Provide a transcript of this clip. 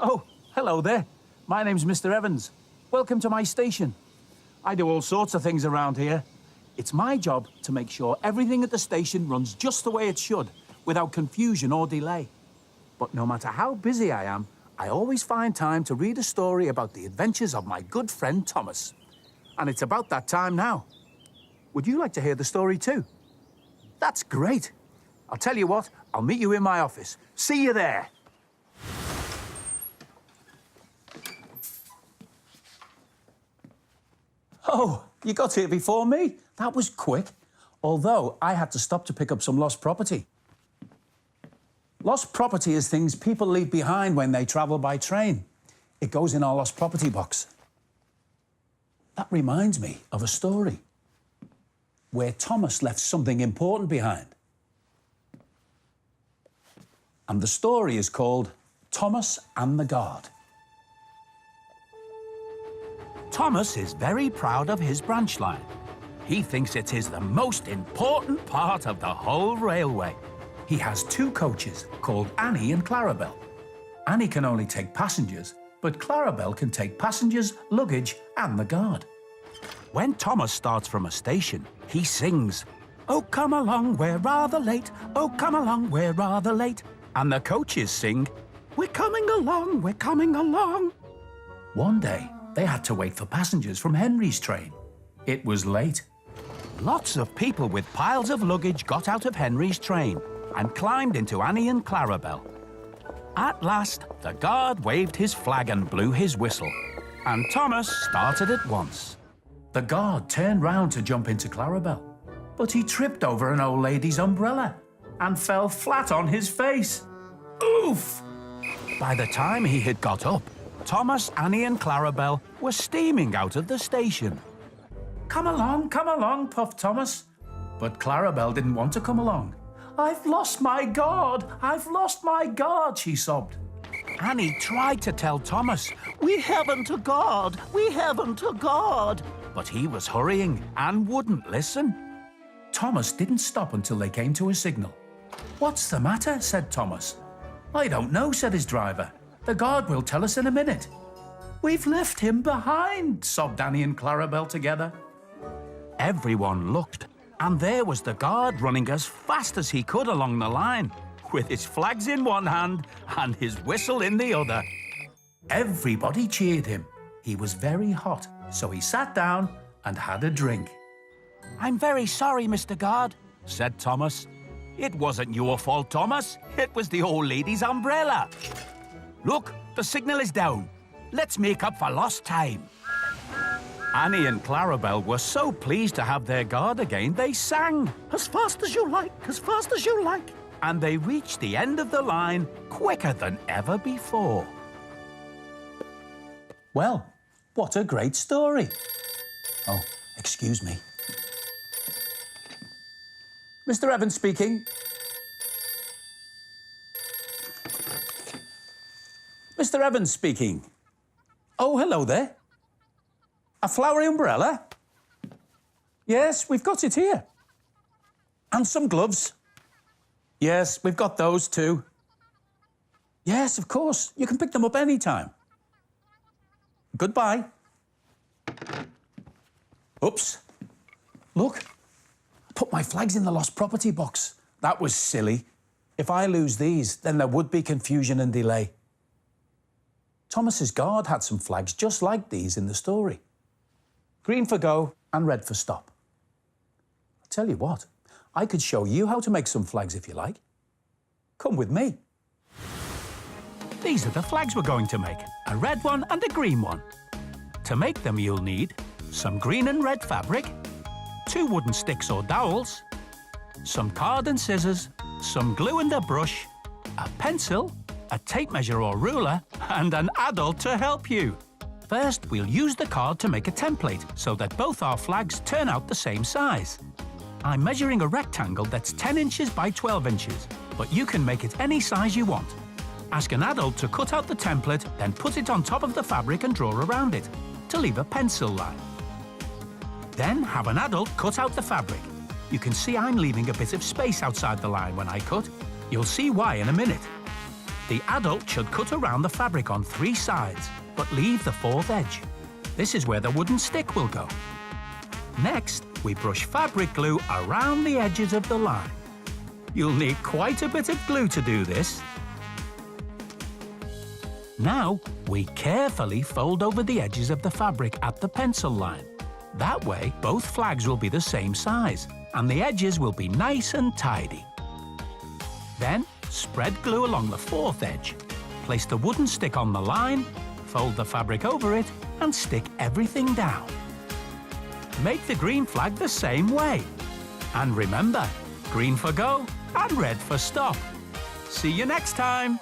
Oh, hello there. My name's Mr. Evans. Welcome to my station. I do all sorts of things around here. It's my job to make sure everything at the station runs just the way it should, without confusion or delay. But no matter how busy I am, I always find time to read a story about the adventures of my good friend Thomas. And it's about that time now. Would you like to hear the story too? That's great. I'll tell you what, I'll meet you in my office. See you there. Oh, you got here before me? That was quick. Although I had to stop to pick up some lost property. Lost property is things people leave behind when they travel by train. It goes in our lost property box. That reminds me of a story where Thomas left something important behind. And the story is called Thomas and the Guard. Thomas is very proud of his branch line. He thinks it is the most important part of the whole railway. He has two coaches called Annie and Clarabel. Annie can only take passengers, but Clarabel can take passengers, luggage, and the guard. When Thomas starts from a station, he sings, "Oh, come along, we're rather late. Oh, come along, we're rather late." And the coaches sing, "We're coming along, we're coming along." One day, they had to wait for passengers from Henry's train. It was late. Lots of people with piles of luggage got out of Henry's train and climbed into Annie and Clarabel. At last, the guard waved his flag and blew his whistle, and Thomas started at once. The guard turned round to jump into Clarabel, but he tripped over an old lady's umbrella and fell flat on his face. Oof! By the time he had got up, Thomas, Annie and Clarabel were steaming out of the station. Come along, puffed Thomas. But Clarabel didn't want to come along. "I've lost my guard, I've lost my guard," she sobbed. Annie tried to tell Thomas, "We haven't a guard, we haven't a guard." But he was hurrying and wouldn't listen. Thomas didn't stop until they came to a signal. "What's the matter?" said Thomas. "I don't know," said his driver. "The guard will tell us in a minute." "We've left him behind," sobbed Annie and Clarabel together. Everyone looked, and there was the guard running as fast as he could along the line, with his flags in one hand and his whistle in the other. Everybody cheered him. He was very hot, so he sat down and had a drink. "I'm very sorry, Mr. Guard," said Thomas. "It wasn't your fault, Thomas. It was the old lady's umbrella. Look, the signal is down. Let's make up for lost time." Annie and Clarabel were so pleased to have their guard again, they sang, "As fast as you like, as fast as you like." And they reached the end of the line quicker than ever before. Well, what a great story. Oh, excuse me. Mr. Evans speaking. Mr. Evans speaking. Oh, hello there. A flowery umbrella? Yes, we've got it here. And some gloves? Yes, we've got those too. Yes, of course. You can pick them up any time. Goodbye. Oops. Look, I put my flags in the lost property box. That was silly. If I lose these, then there would be confusion and delay. Thomas's guard had some flags just like these in the story. Green for go and red for stop. I'll tell you what, I could show you how to make some flags if you like. Come with me. These are the flags we're going to make, a red one and a green one. To make them, you'll need some green and red fabric, 2 wooden sticks or dowels, some card and scissors, some glue and a brush, a pencil, a tape measure or ruler, and an adult to help you. First, we'll use the card to make a template so that both our flags turn out the same size. I'm measuring a rectangle that's 10 inches by 12 inches, but you can make it any size you want. Ask an adult to cut out the template, then put it on top of the fabric and draw around it, to leave a pencil line. Then have an adult cut out the fabric. You can see I'm leaving a bit of space outside the line when I cut. You'll see why in a minute. The adult should cut around the fabric on 3 sides, but leave the 4th edge. This is where the wooden stick will go. Next, we brush fabric glue around the edges of the line. You'll need quite a bit of glue to do this. Now, we carefully fold over the edges of the fabric at the pencil line. That way, both flags will be the same size, and the edges will be nice and tidy. Then, spread glue along the 4th edge. Place the wooden stick on the line, fold the fabric over it, and stick everything down. Make the green flag the same way. And remember, green for go and red for stop. See you next time!